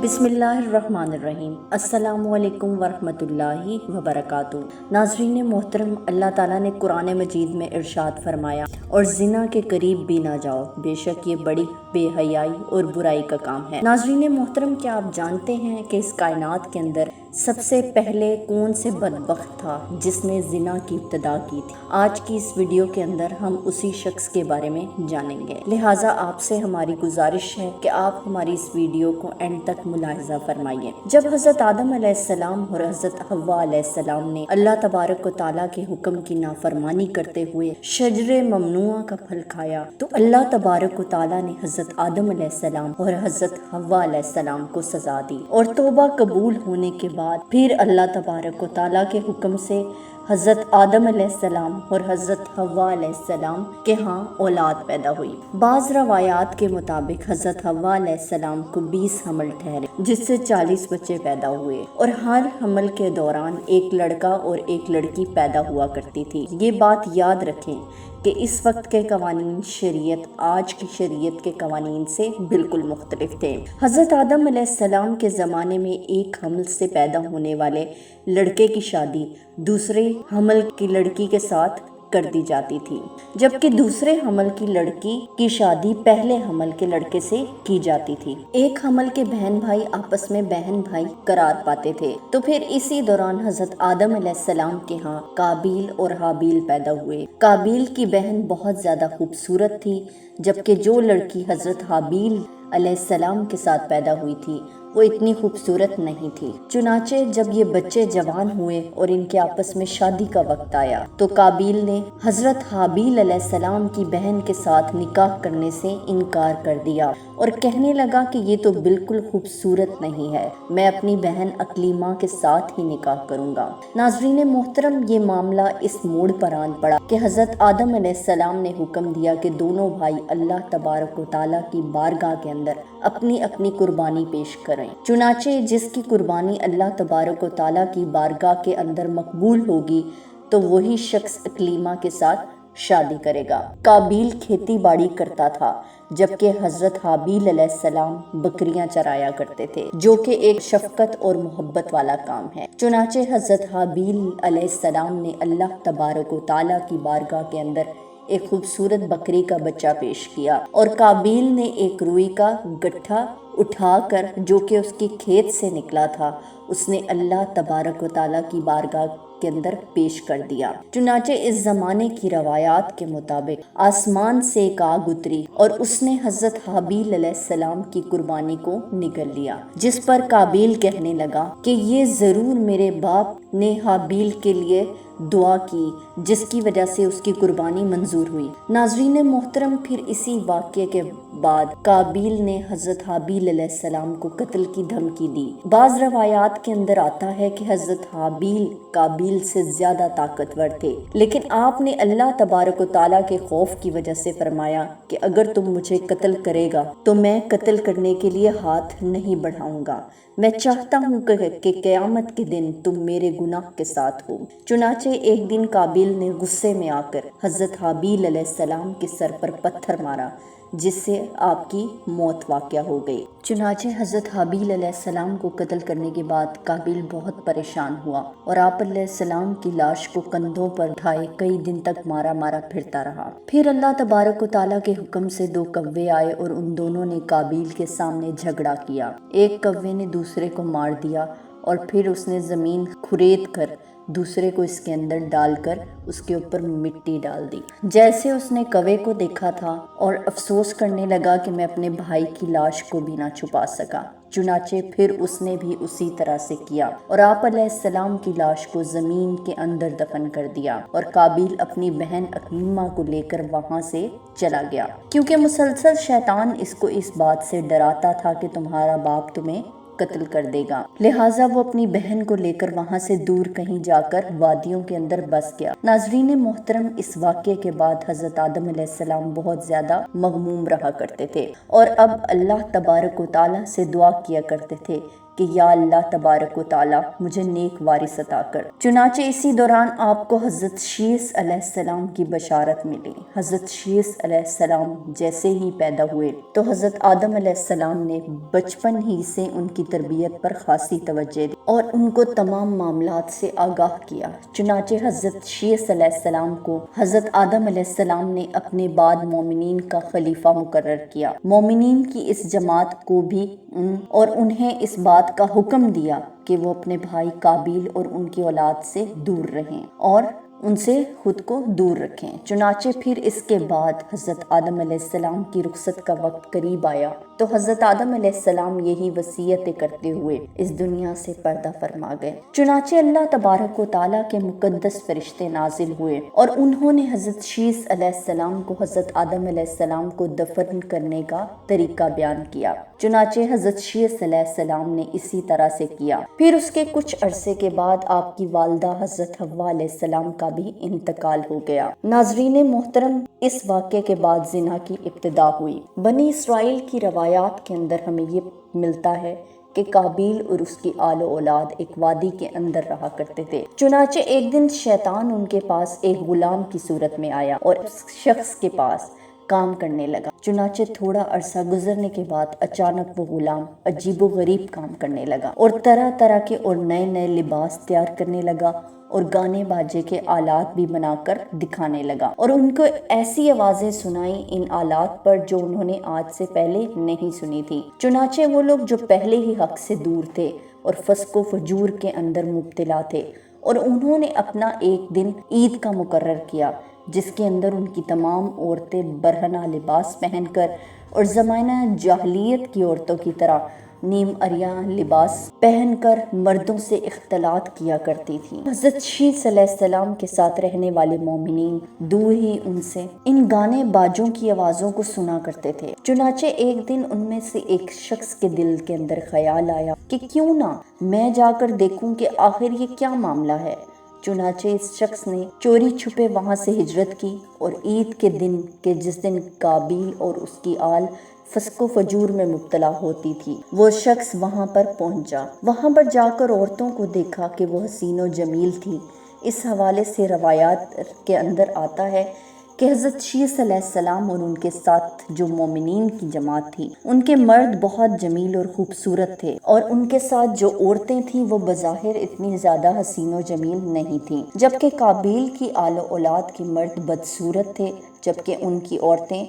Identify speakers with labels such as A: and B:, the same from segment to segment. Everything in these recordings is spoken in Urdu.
A: بسم اللہ الرحمن الرحیم۔ السلام علیکم ورحمۃ اللہ وبرکاتہ۔ ناظرین محترم، اللہ تعالیٰ نے قرآن مجید میں ارشاد فرمایا، اور زنا کے قریب بھی نہ جاؤ، بے شک یہ بڑی بے حیائی اور برائی کا کام ہے۔ ناظرین محترم، کیا آپ جانتے ہیں کہ اس کائنات کے اندر سب سے پہلے کون سے بدبخت تھا جس نے زنا کی ابتدا کی تھی؟ آج کی اس ویڈیو کے اندر ہم اسی شخص کے بارے میں جانیں گے، لہٰذا آپ سے ہماری گزارش ہے کہ آپ ہماری اس ویڈیو کو اینڈ تک ملاحظہ فرمائیے۔ جب حضرت آدم علیہ السلام اور حضرت حوا علیہ السلام نے اللہ تبارک و تعالیٰ کے حکم کی نافرمانی کرتے ہوئے شجر ممنوعہ کا پھل کھایا، تو اللہ تبارک و تعالیٰ نے حضرت آدم علیہ السلام اور حضرت حوا علیہ السلام کو سزا دی، اور توبہ قبول ہونے کے بعد پھر اللہ تبارک و تعالیٰ کے حکم سے حضرت آدم علیہ السلام اور حضرت حوا علیہ السلام کے ہاں اولاد پیدا ہوئی۔ بعض روایات کے مطابق حضرت حوا علیہ السلام کو 20 حمل ٹھہرے، جس سے 40 بچے پیدا ہوئے، اور ہر حمل کے دوران ایک لڑکا اور ایک لڑکی پیدا ہوا کرتی تھی۔ یہ بات یاد رکھیں کہ اس وقت کے قوانین شریعت آج کی شریعت کے قوانین سے بالکل مختلف تھے۔ حضرت آدم علیہ السلام کے زمانے میں ایک حمل سے پیدا ہونے والے لڑکے کی شادی دوسرے حمل کی لڑکی کے ساتھ کر دی جاتی تھی، جبکہ دوسرے حمل کی لڑکی کی شادی پہلے حمل کے لڑکے سے کی جاتی تھی۔ ایک حمل کے بہن بھائی آپس میں بہن بھائی قرار پاتے تھے، تو پھر اسی دوران حضرت آدم علیہ السلام کے ہاں قابیل اور حابیل پیدا ہوئے۔ قابیل کی بہن بہت زیادہ خوبصورت تھی، جبکہ جو لڑکی حضرت حابیل علیہ السلام کے ساتھ پیدا ہوئی تھی وہ اتنی خوبصورت نہیں تھی۔ چنانچہ جب یہ بچے جوان ہوئے اور ان کے آپس میں شادی کا وقت آیا، تو قابیل نے حضرت حابیل علیہ السلام کی بہن کے ساتھ نکاح کرنے سے انکار کر دیا اور کہنے لگا کہ یہ تو بالکل خوبصورت نہیں ہے، میں اپنی بہن اقلیمہ کے ساتھ ہی نکاح کروں گا۔ ناظرین محترم، یہ معاملہ اس موڑ پر آن پڑا کہ حضرت آدم علیہ السلام نے حکم دیا کہ دونوں بھائی اللہ تبارک و تعالیٰ کی بارگاہ کے اندر اپنی اپنی قربانی پیش کریں۔ چنانچہ جس کی قربانی اللہ تبارک و تعالیٰ کی بارگاہ کے اندر مقبول ہوگی تو وہی شخص اقلیمہ کے ساتھ شادی کرے گا۔ قابیل کھیتی باڑی کرتا تھا، جبکہ حضرت حابیل علیہ السلام بکریاں چرایا کرتے تھے، جو کہ ایک شفقت اور محبت والا کام ہے۔ چنانچہ حضرت حابیل علیہ السلام نے اللہ تبارک و تعالیٰ کی بارگاہ کے اندر ایک خوبصورت بکری کا بچہ پیش کیا، اور قابیل نے ایک روئی کا گٹھا اٹھا کر جو کہ اس کی کھیت سے نکلا تھا، اس نے اللہ تبارک و تعالیٰ کی بارگاہ کے اندر پیش کر دیا۔ چنانچہ اس زمانے کی روایات کے مطابق آسمان سے ایک آگ اتری اور اس نے حضرت حابیل علیہ السلام کی قربانی کو نگل لیا، جس پر قابیل کہنے لگا کہ یہ ضرور میرے باپ نے حابیل کے لیے دعا کی، جس کی وجہ سے اس کی قربانی منظور ہوئی۔ ناظرین محترم، پھر اسی واقعے کے بعد قابیل نے حضرت حابیل علیہ السلام کو قتل کی دھمکی دی۔ بعض روایات کے اندر آتا ہے کہ حضرت حابیل قابیل سے زیادہ طاقتور تھے، لیکن آپ نے اللہ تبارک و تعالیٰ کے خوف کی وجہ سے فرمایا کہ اگر تم مجھے قتل کرے گا تو میں قتل کرنے کے لیے ہاتھ نہیں بڑھاؤں گا، میں چاہتا ہوں کہ قیامت کے دن تم میرے گناہ کے ساتھ ہو۔ چنانچہ ایک دن قابیل نے غصے میں آ کر حضرت حابیل علیہ السلام کے سر پر پتھر مارا، جس سے آپ کی موت واقع ہو گئی۔ چنانچہ حضرت حابیل علیہ السلام کو قتل کرنے کے بعد قابیل بہت پریشان ہوا اور آپ علیہ السلام کی لاش کو کندھوں پر اٹھائے کئی دن تک مارا مارا پھرتا رہا۔ پھر اللہ تبارک و تعالیٰ کے حکم سے 2 کوے آئے اور ان دونوں نے قابیل کے سامنے جھگڑا کیا۔ ایک کوے نے دوسرے کو مار دیا اور پھر اس نے زمین کھرید کر دوسرے کو اس کے اندر ڈال کر اس کے اوپر مٹی ڈال دی۔ جیسے اس نے کوے کو دیکھا تھا اور افسوس کرنے لگا کہ میں اپنے بھائی کی لاش کو بھی نہ چھپا سکا، چنانچہ پھر اس نے بھی اسی طرح سے کیا اور آپ علیہ السلام کی لاش کو زمین کے اندر دفن کر دیا، اور قابیل اپنی بہن اقلیمہ کو لے کر وہاں سے چلا گیا، کیونکہ مسلسل شیطان اس کو اس بات سے ڈراتا تھا کہ تمہارا باپ تمہیں قتل کر دے گا، لہٰذا وہ اپنی بہن کو لے کر وہاں سے دور کہیں جا کر وادیوں کے اندر بس گیا۔ ناظرین محترم، اس واقعے کے بعد حضرت آدم علیہ السلام بہت زیادہ مغموم رہا کرتے تھے اور اب اللہ تبارک و تعالیٰ سے دعا کیا کرتے تھے کہ یا اللہ تبارک و تعالی مجھے نیک وارث عطا کر۔ چنانچہ اسی دوران آپ کو حضرت شیث علیہ السلام کی بشارت ملی۔ حضرت شیث علیہ السلام جیسے ہی پیدا ہوئے تو حضرت آدم علیہ السلام نے بچپن ہی سے ان کی تربیت پر خاصی توجہ دی اور ان کو تمام معاملات سے آگاہ کیا۔ چنانچہ حضرت شیث علیہ السلام کو حضرت آدم علیہ السلام نے اپنے بعد مومنین کا خلیفہ مقرر کیا۔ مومنین کی اس جماعت کو بھی اور انہیں اس بات کا حکم دیا کہ وہ اپنے بھائی قابیل اور ان کی اولاد سے دور رہیں اور ان سے خود کو دور رکھیں۔ چنانچہ پھر اس کے بعد حضرت آدم علیہ السلام کی رخصت کا وقت قریب آیا تو حضرت آدم علیہ السلام یہی وصیتیں کرتے ہوئے اس دنیا سے پردہ فرما گئے۔ چنانچہ اللہ تبارک و تعالیٰ کے مقدس فرشتے نازل ہوئے اور انہوں نے حضرت شیث علیہ السلام کو حضرت آدم علیہ السلام کو دفن کرنے کا طریقہ بیان کیا۔ چنانچہ حضرت شیث علیہ السلام نے اسی طرح سے کیا۔ پھر اس کے کچھ عرصے کے بعد آپ کی والدہ حضرت حوا علیہ السلام کا بھی انتقال ہو گیا۔ ناظرین محترم، اس واقعے کے بعد زنا کی ابتدا ہوئی۔ بنی اسرائیل کی روایات کے اندر ہمیں یہ ملتا ہے کہ قابیل اور اس کی آل و اولاد ایک وادی کے اندر رہا کرتے تھے۔ چنانچہ ایک دن شیطان ان کے پاس ایک غلام کی صورت میں آیا اور اس شخص کے پاس کام کرنے لگا۔ چنانچہ تھوڑا عرصہ گزرنے کے بعد اچانک وہ غلام عجیب و غریب کام کرنے لگا اور طرح طرح کے اور نئے نئے لباس تیار کرنے لگا اور گانے باجے کے آلات بھی بنا کر دکھانے لگا اور ان کو ایسی آوازیں سنائیں ان آلات پر جو انہوں نے آج سے پہلے نہیں سنی تھی۔ چنانچہ وہ لوگ جو پہلے ہی حق سے دور تھے اور فسق و فجور کے اندر مبتلا تھے اور انہوں نے اپنا ایک دن عید کا مقرر کیا جس کے اندر ان کی تمام عورتیں برہنہ لباس پہن کر اور زمانہ جاہلیت کی عورتوں کی طرح نیم عریاں لباس پہن کر مردوں سے اختلاط کیا کرتی تھی۔ حضرت شیث علیہ السلام کے ساتھ رہنے والے مومنین دور ہی ان سے ان گانے باجوں کی آوازوں کو سنا کرتے تھے۔ چنانچہ ایک دن ان میں سے ایک شخص کے دل کے اندر خیال آیا کہ کیوں نہ میں جا کر دیکھوں کہ آخر یہ کیا معاملہ ہے۔ چنانچہ اس شخص نے چوری چھپے وہاں سے ہجرت کی اور عید کے دن کے جس دن قابیل اور اس کی آل فسق و فجور میں مبتلا ہوتی تھی وہ شخص وہاں پر پہنچا۔ وہاں پر جا کر عورتوں کو دیکھا کہ وہ حسین و جمیل تھی۔ اس حوالے سے روایات کے اندر آتا ہے کہ حضرت شیث علیہ السلام اور ان کے ساتھ جو مومنین کی جماعت تھی ان کے مرد بہت جمیل اور خوبصورت تھے اور ان کے ساتھ جو عورتیں تھیں وہ بظاہر اتنی زیادہ حسین و جمیل نہیں تھیں، جبکہ قابیل کی آل و اولاد کے مرد بدصورت تھے جبکہ ان کی عورتیں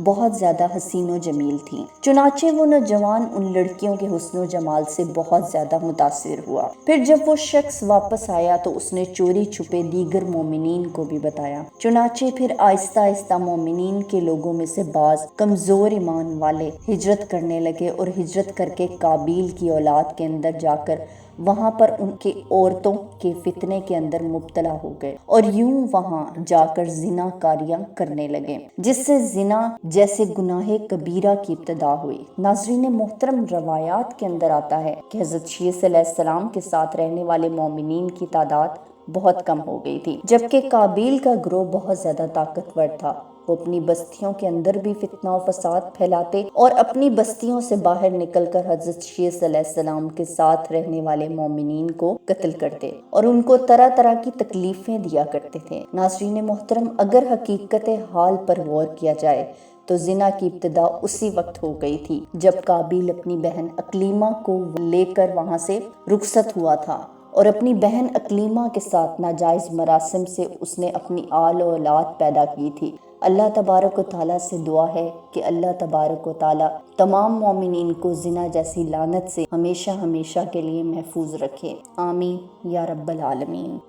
A: بہت زیادہ حسین و جمیل تھیں۔ چنانچہ وہ نوجوان ان لڑکیوں کے حسن و جمال سے بہت زیادہ متاثر ہوا۔ پھر جب وہ شخص واپس آیا تو اس نے چوری چھپے دیگر مومنین کو بھی بتایا۔ چنانچہ پھر آہستہ آہستہ مومنین کے لوگوں میں سے بعض کمزور ایمان والے ہجرت کرنے لگے اور ہجرت کر کے قابیل کی اولاد کے اندر جا کر وہاں پر ان کے عورتوں کے فتنے کے اندر مبتلا ہو گئے اور یوں وہاں جا کر زنا کاریاں کرنے لگے جس سے زنا جیسے گناہ کبیرہ کی ابتدا ہوئی۔ ناظرین محترم، روایات کے اندر آتا ہے کہ حضرت شیث علیہ السلام کے ساتھ رہنے والے مومنین کی تعداد بہت کم ہو گئی تھی جبکہ قابیل کا گروہ بہت زیادہ طاقتور تھا۔ وہ اپنی بستیوں کے اندر بھی فتنہ و فساد پھیلاتے اور اپنی بستیوں سے باہر نکل کر حضرت شیث علیہ السلام کے ساتھ رہنے والے مومنین کو قتل کرتے اور ان کو طرح طرح کی تکلیفیں دیا کرتے تھے۔ ناظرین محترم، اگر حقیقت حال پر غور کیا جائے تو زنا کی ابتدا اسی وقت ہو گئی تھی جب قابیل اپنی بہن اقلیمہ کو لے کر وہاں سے رخصت ہوا تھا اور اپنی بہن اقلیمہ کے ساتھ ناجائز مراسم سے اس نے اپنی آل و اولاد پیدا کی تھی۔ اللہ تبارک و تعالیٰ سے دعا ہے کہ اللہ تبارک و تعالیٰ تمام مومنین کو زنا جیسی لعنت سے ہمیشہ ہمیشہ کے لیے محفوظ رکھے۔ آمین یا رب العالمین۔